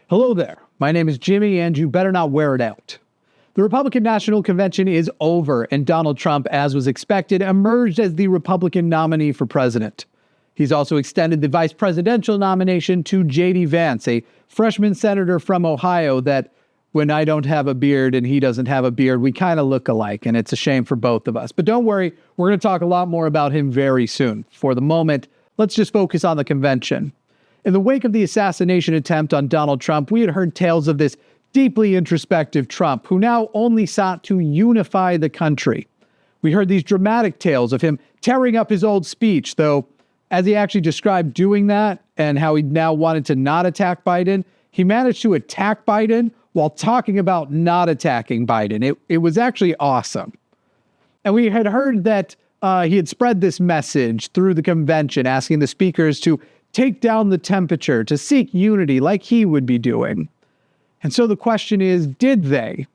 Hello there. My name is Jimmy, and you better not wear it out. The Republican National Convention is over, and Donald Trump, as was expected, emerged as the Republican nominee for president. He's also extended the vice presidential nomination to J.D. Vance, a freshman senator from Ohio that, when I don't have a beard and he doesn't have a beard, we kind of look alike, and it's a shame for both of us. But don't worry, we're going to talk a lot more about him very soon. For the moment, let's just focus on the convention. In the wake of the assassination attempt on Donald Trump, we had heard tales of this deeply introspective Trump, who now only sought to unify the country. We heard these dramatic tales of him tearing up his old speech, though, as he actually described doing that and how he now wanted to not attack Biden, he managed to attack Biden while talking about not attacking Biden. It was actually awesome. And we had heard that he had spread this message through the convention, asking the speakers to take down the temperature, to seek unity like he would be doing. And so the question is, did they?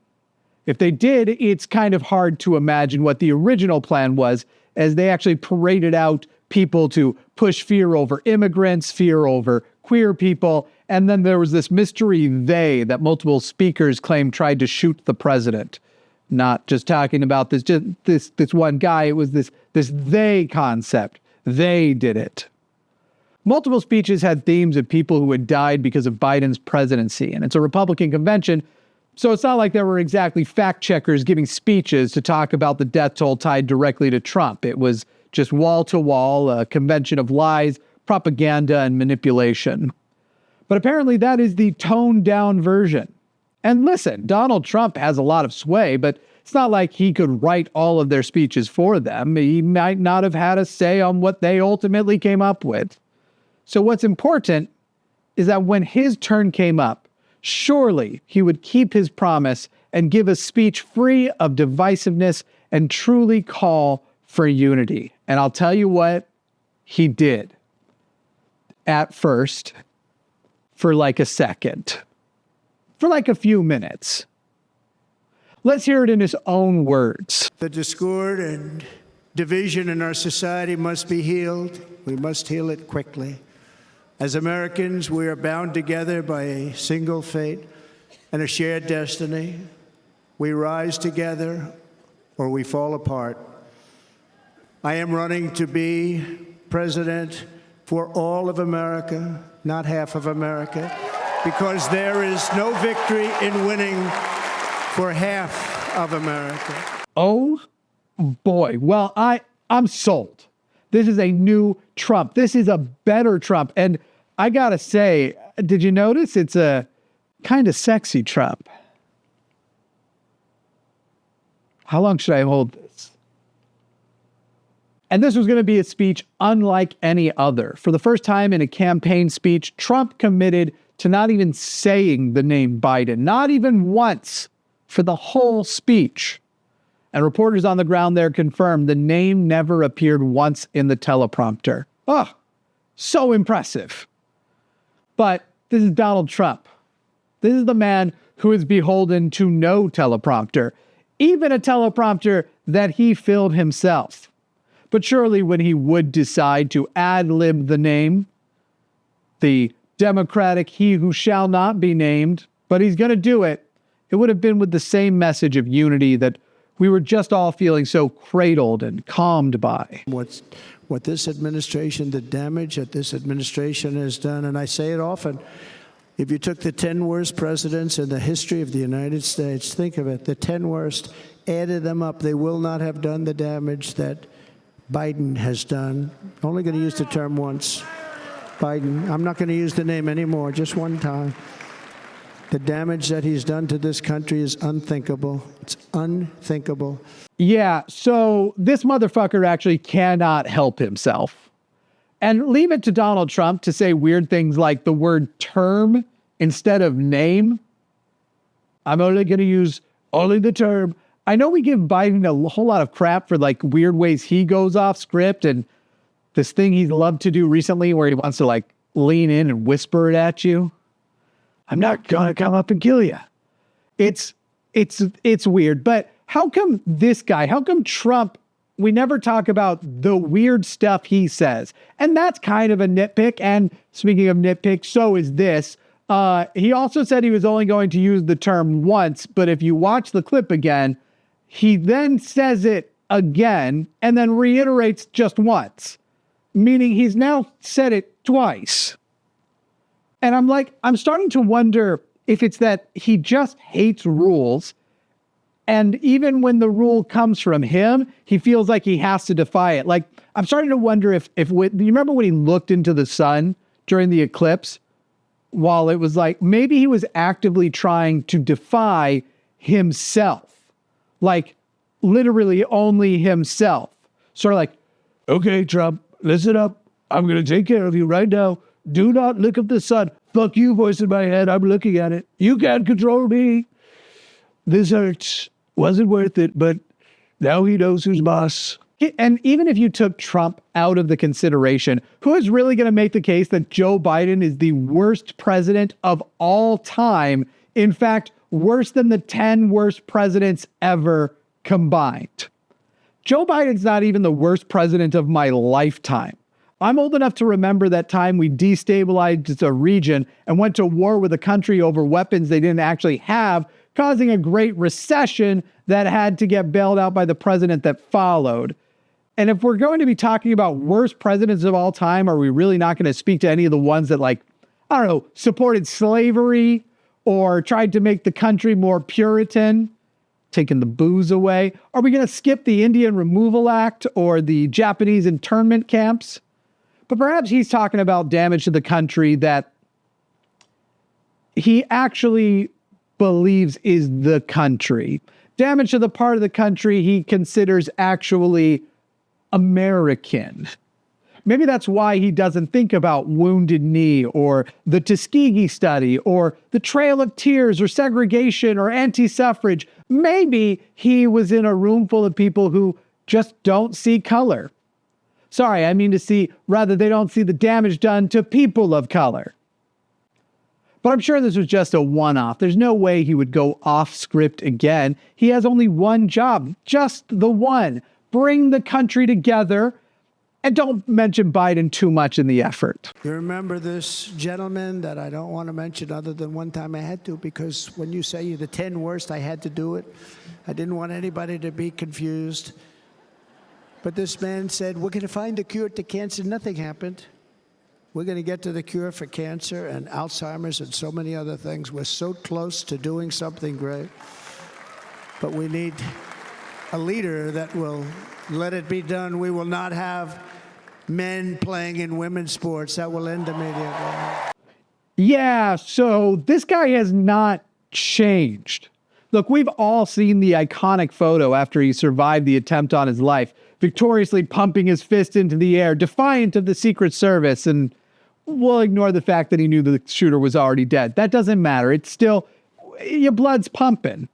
If they did, it's kind of hard to imagine what the original plan was, as they actually paraded out people to push fear over immigrants, fear over queer people, and then there was this mystery they that multiple speakers claimed tried to shoot the president. Not just talking about this one guy, it was this they concept. They did it. Multiple speeches had themes of people who had died because of Biden's presidency, and it's a Republican convention, so it's not like there were exactly fact checkers giving speeches to talk about the death toll tied directly to Trump. It was just wall-to-wall, a convention of lies, propaganda, and manipulation. But apparently that is the toned-down version. And listen, Donald Trump has a lot of sway, but it's not like he could write all of their speeches for them. He might not have had a say on what they ultimately came up with. So what's important is that when his turn came up, surely he would keep his promise and give a speech free of divisiveness and truly call for unity. And I'll tell you what, he did. At first, for like a second, for like a few minutes. Let's hear it in his own words. The discord and division in our society must be healed. We must heal it quickly. As Americans, we are bound together by a single fate and a shared destiny. We rise together or we fall apart. I am running to be president for all of America, not half of America, because there is no victory in winning for half of America. Oh boy. Well, I'm sold. This is a new Trump. This is a better Trump. And I gotta say, did you notice it's a kind of sexy Trump? How long should I hold this? And this was going to be a speech unlike any other. For the first time in a campaign speech, Trump committed to not even saying the name Biden, not even once for the whole speech. And reporters on the ground there confirmed the name never appeared once in the teleprompter. Oh, so impressive. But this is Donald Trump. This is the man who is beholden to no teleprompter, even a teleprompter that he filled himself. But surely when he would decide to ad-lib the name, the Democratic he who shall not be named, but he's going to do it, it would have been with the same message of unity that we were just all feeling so cradled and calmed by. What this administration, the damage that this administration has done, and I say it often, if you took the 10 worst presidents in the history of the United States, think of it, the 10 worst, added them up, they will not have done the damage that Biden has done. Only going to use the term once. Biden. I'm not going to use the name anymore, just one time. The damage that he's done to this country is unthinkable. It's unthinkable. Yeah, so this motherfucker actually cannot help himself. And leave it to Donald Trump to say weird things like the word term instead of name. I'm only going to use only the term. I know we give Biden a whole lot of crap for like weird ways he goes off script and this thing he's loved to do recently where he wants to like lean in and whisper it at you. I'm not going to come up and kill you. It's weird. But how come this guy, how come Trump, we never talk about the weird stuff he says? And that's kind of a nitpick. And speaking of nitpick, so is this. He also said he was only going to use the term once, but if you watch the clip again, he then says it again and then reiterates just once, meaning he's now said it twice. And I'm starting to wonder if it's that he just hates rules. And even when the rule comes from him, he feels like he has to defy it. Like, I'm starting to wonder if you remember when he looked into the sun during the eclipse? While it was like, maybe he was actively trying to defy himself. Like, literally only himself. Sort of like, okay, Trump, listen up. I'm going to take care of you right now. Do not look at the sun. Fuck you, voice in my head. I'm looking at it. You can't control me. This hurts. Wasn't worth it, but now he knows who's boss. And even if you took Trump out of the consideration, who is really going to make the case that Joe Biden is the worst president of all time? In fact, worse than the 10 worst presidents ever combined. Joe Biden's not even the worst president of my lifetime. I'm old enough to remember that time we destabilized a region and went to war with a country over weapons they didn't actually have, causing a great recession that had to get bailed out by the president that followed. And if we're going to be talking about worst presidents of all time, are we really not going to speak to any of the ones that, like, I don't know, supported slavery or tried to make the country more Puritan, taking the booze away? Are we going to skip the Indian Removal Act or the Japanese internment camps? But perhaps he's talking about damage to the country that he actually believes is the country. Damage to the part of the country he considers actually American. Maybe that's why he doesn't think about Wounded Knee or the Tuskegee study or the Trail of Tears or segregation or anti-suffrage. Maybe he was in a room full of people who just don't see color. Sorry, I mean to see, rather they don't see the damage done to people of color. But I'm sure this was just a one-off. There's no way he would go off script again. He has only one job, just the one. Bring the country together, and don't mention Biden too much in the effort. You remember this gentleman that I don't want to mention other than one time I had to, because when you say you're the 10 worst, I had to do it. I didn't want anybody to be confused. But this man said, we're going to find a cure to cancer. Nothing happened. We're going to get to the cure for cancer and Alzheimer's and so many other things. We're so close to doing something great. But we need a leader that will let it be done. We will not have men playing in women's sports. That will end immediately. Yeah, so this guy has not changed. Look, we've all seen the iconic photo after he survived the attempt on his life, victoriously pumping his fist into the air, defiant of the Secret Service, and we'll ignore the fact that he knew the shooter was already dead. That doesn't matter. It's still, your blood's pumping.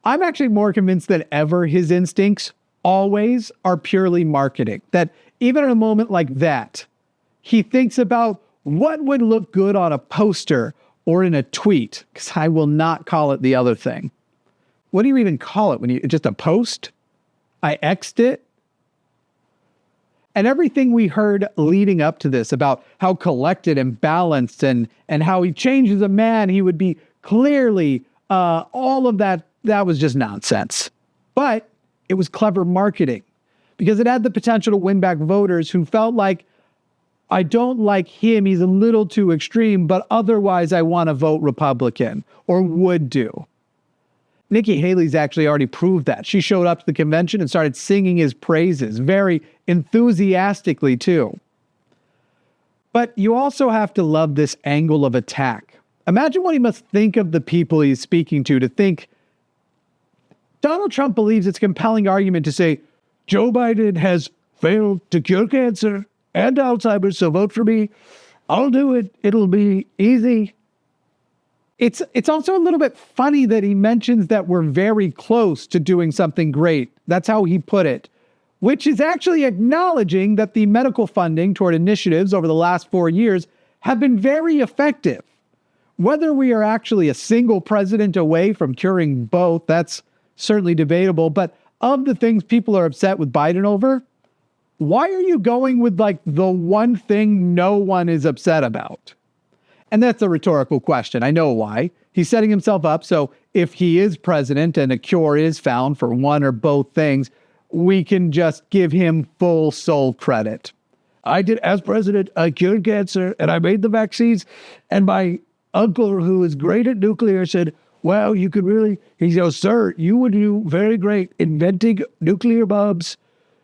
I'm actually more convinced than ever his instincts always are purely marketing. That even in a moment like that, he thinks about what would look good on a poster or in a tweet, because I will not call it the other thing. What do you even call it when you, just a post? I X'd it. And everything we heard leading up to this about how collected and balanced and how he changes a man, he would be clearly, all of that was just nonsense. But it was clever marketing because it had the potential to win back voters who felt like, I don't like him, he's a little too extreme, but otherwise I want to vote Republican or would do. Nikki Haley's actually already proved that. She showed up to the convention and started singing his praises, very enthusiastically too. But you also have to love this angle of attack. Imagine what he must think of the people he's speaking to think Donald Trump believes it's a compelling argument to say, Joe Biden has failed to cure cancer and Alzheimer's, so vote for me. I'll do it. It'll be easy. It's also a little bit funny that he mentions that we're very close to doing something great. That's how he put it, which is actually acknowledging that the medical funding toward initiatives over the last 4 years have been very effective. Whether we are actually a single president away from curing both, that's certainly debatable. But of the things people are upset with Biden over, why are you going with like the one thing no one is upset about? And that's a rhetorical question. I know why. He's setting himself up so if he is president and a cure is found for one or both things, we can just give him full soul credit. I did, as president, I cured cancer and I made the vaccines. And my uncle, who is great at nuclear, said, wow, you could really, he goes, sir, you would do very great inventing nuclear bombs.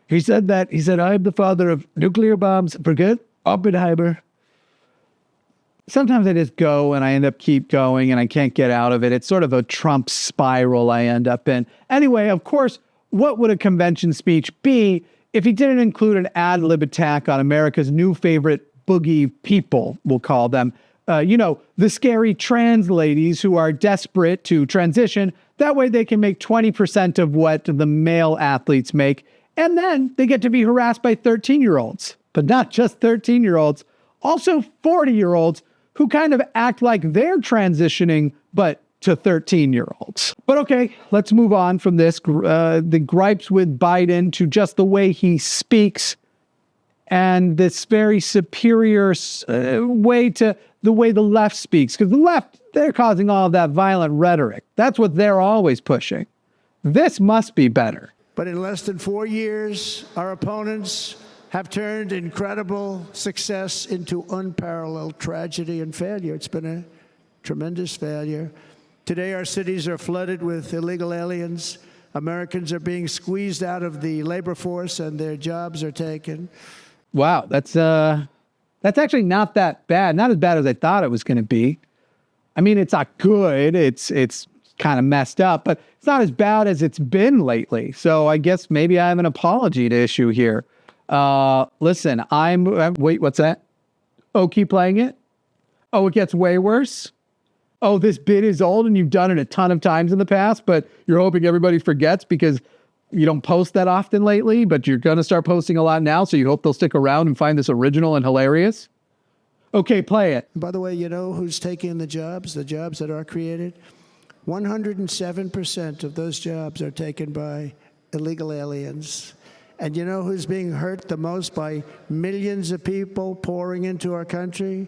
He said that. He said, I'm the father of nuclear bombs. Forget Oppenheimer. Sometimes I just go and I end up keep going and I can't get out of it. It's sort of a Trump spiral I end up in. Anyway, of course, what would a convention speech be if he didn't include an ad lib attack on America's new favorite boogie people, we'll call them? The scary trans ladies who are desperate to transition. That way they can make 20% of what the male athletes make. And then they get to be harassed by 13-year-olds. But not just 13-year-olds, also 40-year-olds who kind of act like they're transitioning, but to 13-year-olds. But okay, let's move on from this, the gripes with Biden, to just the way he speaks and this very superior way to the way the left speaks. Because the left, they're causing all of that violent rhetoric. That's what they're always pushing. This must be better. But in less than 4 years, our opponents have turned incredible success into unparalleled tragedy and failure. It's been a tremendous failure. Today, our cities are flooded with illegal aliens. Americans are being squeezed out of the labor force and their jobs are taken. Wow, that's actually not that bad. Not as bad as I thought it was going to be. I mean, it's not good. It's kind of messed up, but it's not as bad as it's been lately. So I guess maybe I have an apology to issue here. Listen, wait, what's that? Oh, keep playing it? Oh, it gets way worse? Oh, this bit is old and you've done it a ton of times in the past, but you're hoping everybody forgets because you don't post that often lately, but you're going to start posting a lot now, so you hope they'll stick around and find this original and hilarious? Okay, play it. By the way, you know who's taking the jobs that are created? 107% of those jobs are taken by illegal aliens. And you know who's being hurt the most by millions of people pouring into our country?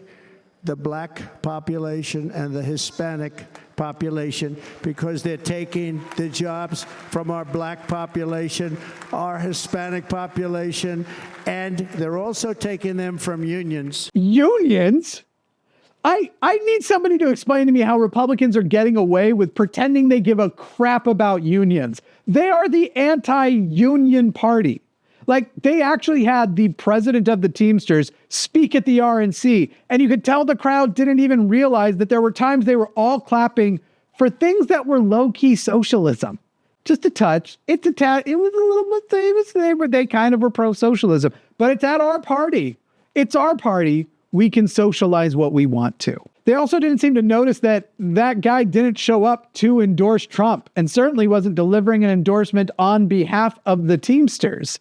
The black population and the Hispanic population, because they're taking the jobs from our black population, our Hispanic population, and they're also taking them from unions. Unions? I need somebody to explain to me how Republicans are getting away with pretending they give a crap about unions. They are the anti-union party. Like, they actually had the president of the Teamsters speak at the RNC, and you could tell the crowd didn't even realize that there were times they were all clapping for things that were low-key socialism. Just a touch. It was a little bit, they kind of were pro-socialism. But it's at our party. It's our party. We can socialize what we want to. They also didn't seem to notice that that guy didn't show up to endorse Trump, and certainly wasn't delivering an endorsement on behalf of the Teamsters.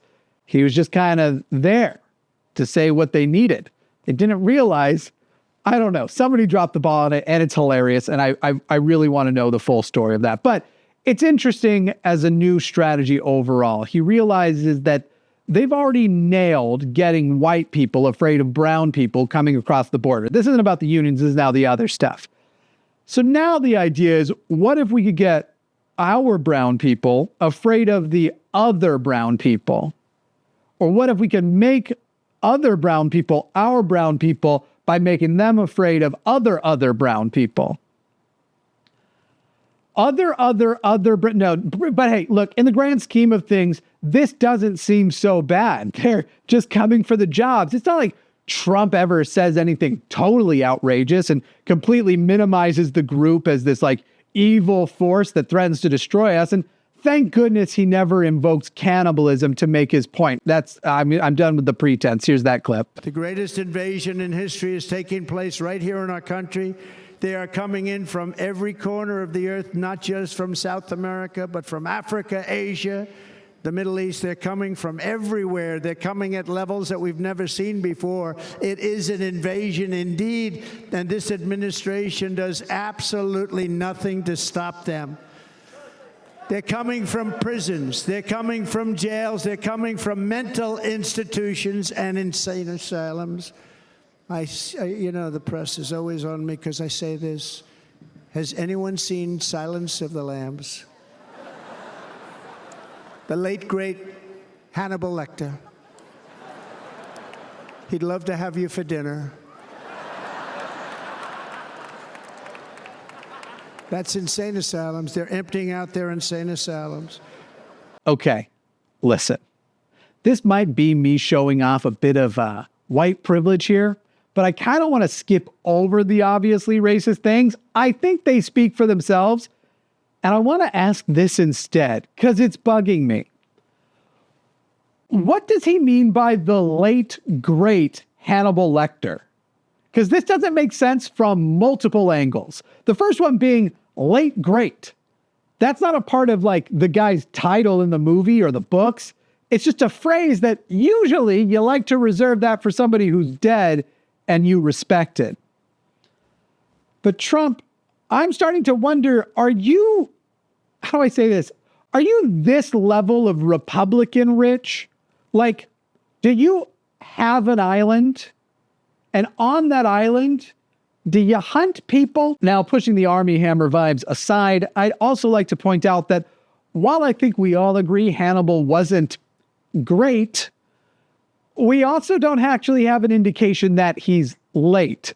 He was just kind of there to say what they needed. They didn't realize, I don't know, somebody dropped the ball on it, and it's hilarious, and I really want to know the full story of that. But it's interesting as a new strategy overall. He realizes that they've already nailed getting white people afraid of brown people coming across the border. This isn't about the unions, this is now the other stuff. So now the idea is, what if we could get our brown people afraid of the other brown people? Or what if we could make other brown people our brown people by making them afraid of other brown people? But hey, look, in the grand scheme of things, this doesn't seem so bad. They're just coming for the jobs. It's not like Trump ever says anything totally outrageous and completely minimizes the group as this like evil force that threatens to destroy us. And thank goodness he never invokes cannibalism to make his point. I'm done with the pretense. Here's that clip. The greatest invasion in history is taking place right here in our country. They are coming in from every corner of the earth, not just from South America, but from Africa, Asia, the Middle East. They're coming from everywhere. They're coming at levels that we've never seen before. It is an invasion indeed, and this administration does absolutely nothing to stop them. They're coming from prisons. They're coming from jails. They're coming from mental institutions and insane asylums. The press is always on me because I say this. Has anyone seen Silence of the Lambs? The late, great Hannibal Lecter. He'd love to have you for dinner. That's insane asylums. They're emptying out their insane asylums. Okay, listen. This might be me showing off a bit of white privilege here, but I kind of want to skip over the obviously racist things. I think they speak for themselves, and I want to ask this instead, because it's bugging me. What does he mean by the late, great Hannibal Lecter? Because this doesn't make sense from multiple angles. The first one being late, great. That's not a part of like the guy's title in the movie or the books. It's just a phrase that usually you like to reserve that for somebody who's dead and you respect it. But Trump, I'm starting to wonder, how do I say this? Are you this level of Republican rich? Like, do you have an island? And on that island, do you hunt people? Now, pushing the Army Hammer vibes aside, I'd also like to point out that while I think we all agree Hannibal wasn't great, we also don't actually have an indication that he's late.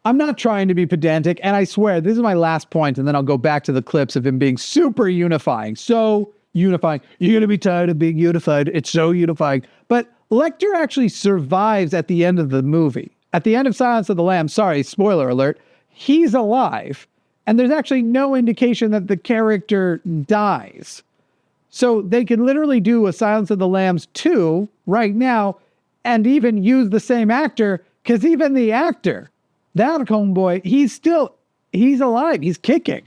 I'm not trying to be pedantic, and I swear, this is my last point, and then I'll go back to the clips of him being super unifying. So unifying. You're going to be tired of being unified. It's so unifying. But Lecter actually survives at the end of the movie. At the end of Silence of the Lambs, sorry, spoiler alert, he's alive, and there's actually no indication that the character dies. So they can literally do a Silence of the Lambs 2 right now and even use the same actor, because even the actor, that homeboy, he's alive. He's kicking.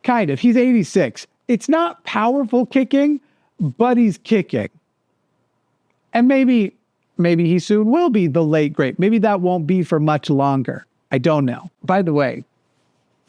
Kind of. He's 86. It's not powerful kicking, but he's kicking. And maybe he soon will be the late great. Maybe that won't be for much longer. I don't know. By the way,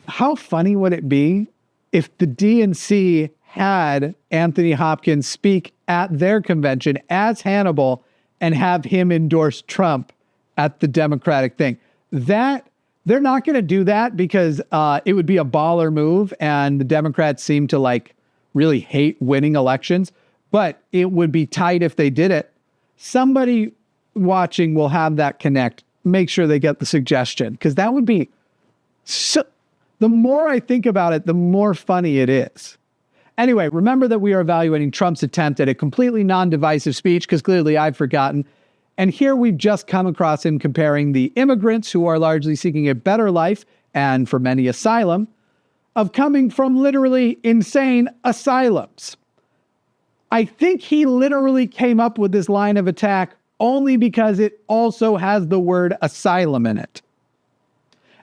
how funny would it be if the DNC had Anthony Hopkins speak at their convention as Hannibal and have him endorse Trump at the Democratic thing? That they're not going to do that because it would be a baller move, and the Democrats seem to like really hate winning elections, but it would be tight if they did it. Somebody watching will have that connect. Make sure they get the suggestion, because that would be so. The more I think about it, the more funny it is. Anyway, remember that we are evaluating Trump's attempt at a completely non-divisive speech, because clearly I've forgotten. And here we've just come across him comparing the immigrants who are largely seeking a better life, and for many asylum, of coming from literally insane asylums. I think he literally came up with this line of attack only because it also has the word asylum in it.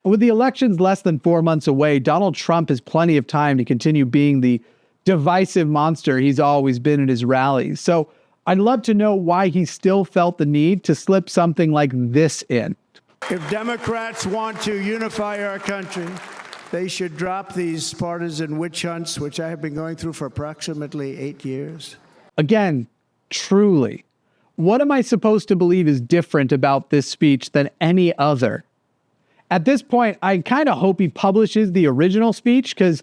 And with the elections less than 4 months away, Donald Trump has plenty of time to continue being the divisive monster he's always been at his rallies. So I'd love to know why he still felt the need to slip something like this in. If Democrats want to unify our country, they should drop these partisan witch hunts, which I have been going through for approximately 8 years. Again, truly, what am I supposed to believe is different about this speech than any other? At this point, I kind of hope he publishes the original speech, because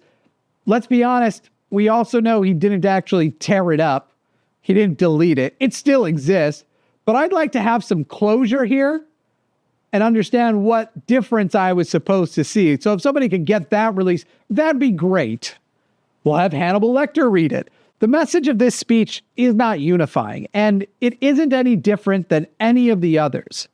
let's be honest, we also know he didn't actually tear it up. He didn't delete it. It still exists. But I'd like to have some closure here and understand what difference I was supposed to see. So if somebody could get that released, that'd be great. We'll have Hannibal Lecter read it. The message of this speech is not unifying, and it isn't any different than any of the others.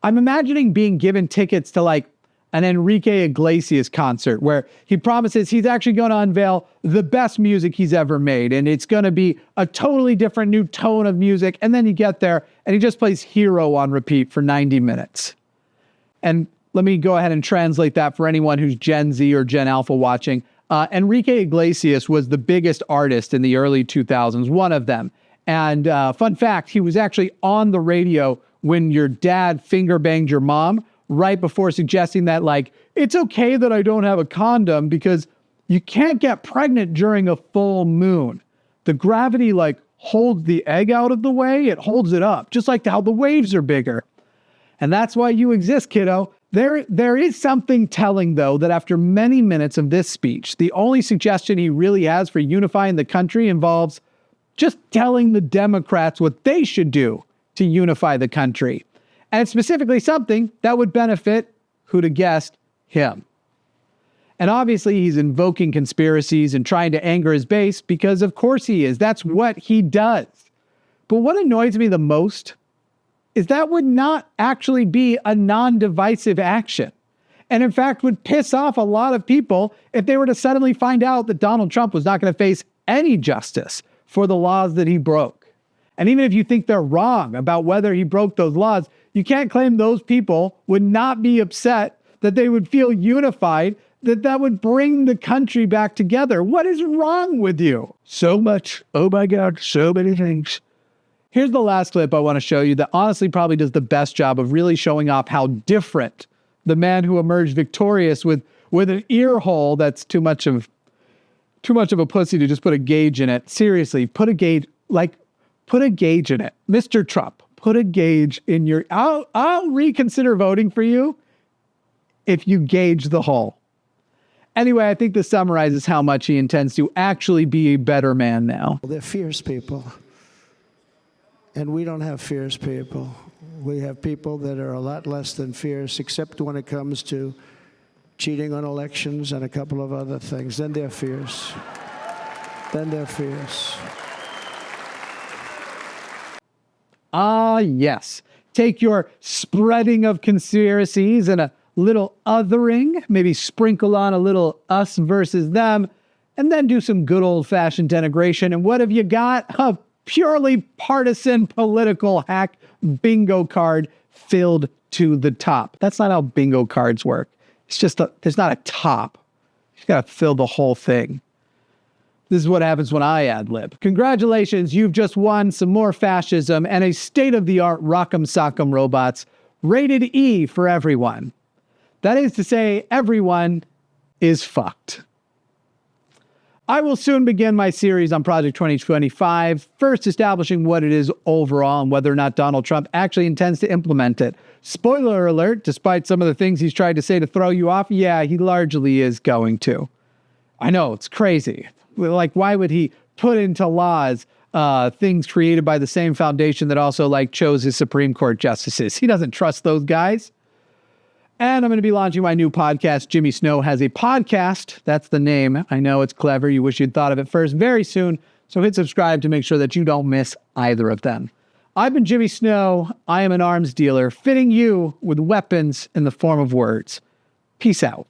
I'm imagining being given tickets to like an Enrique Iglesias concert where he promises he's actually going to unveil the best music he's ever made, and it's going to be a totally different new tone of music. And then you get there and he just plays Hero on repeat for 90 minutes. And let me go ahead and translate that for anyone who's Gen Z or Gen Alpha watching. Enrique Iglesias was the biggest artist in the early 2000s, one of them. And fun fact, he was actually on the radio when your dad finger banged your mom, right before suggesting that, like, it's okay that I don't have a condom because you can't get pregnant during a full moon. The gravity, like, holds the egg out of the way. It holds it up, just like how the waves are bigger. And that's why you exist, kiddo. There is something telling, though, that after many minutes of this speech, the only suggestion he really has for unifying the country involves just telling the Democrats what they should do to unify the country. And specifically something that would benefit, who'd have guessed, him. And obviously he's invoking conspiracies and trying to anger his base because of course he is. That's what he does. But what annoys me the most is that would not actually be a non-divisive action. And in fact would piss off a lot of people if they were to suddenly find out that Donald Trump was not going to face any justice for the laws that he broke. And even if you think they're wrong about whether he broke those laws, you can't claim those people would not be upset, that they would feel unified, that would bring the country back together. What is wrong with you? So much. Oh my God, so many things. Here's the last clip I want to show you that honestly probably does the best job of really showing off how different the man who emerged victorious with an ear hole that's too much of a pussy to just put a gauge in it. Seriously, put a gauge in it. Mr. Trump, put a gauge in your, I'll reconsider voting for you if you gauge the hole. Anyway, I think this summarizes how much he intends to actually be a better man now. They're fierce people. And we don't have fierce people. We have people that are a lot less than fierce, except when it comes to cheating on elections and a couple of other things. Then they're fierce. Then they're fierce. Ah, yes. Take your spreading of conspiracies and a little othering, maybe sprinkle on a little us versus them, and then do some good old-fashioned denigration. And what have you got? A purely partisan political hack bingo card filled to the top. That's not how bingo cards work. It's just there's not a top. You got to fill the whole thing. This is what happens when I ad-lib. Congratulations, you've just won some more fascism and a state-of-the-art rock'em sock'em robots rated E for everyone. That is to say, everyone is fucked. I will soon begin my series on Project 2025, first establishing what it is overall and whether or not Donald Trump actually intends to implement it. Spoiler alert, despite some of the things he's tried to say to throw you off, yeah, he largely is going to. I know, it's crazy. Like, why would he put into laws things created by the same foundation that also, chose his Supreme Court justices? He doesn't trust those guys. And I'm going to be launching my new podcast. Jimmy Snow has a podcast. That's the name. I know it's clever. You wish you'd thought of it first. Very soon. So hit subscribe to make sure that you don't miss either of them. I've been Jimmy Snow. I am an arms dealer, fitting you with weapons in the form of words. Peace out.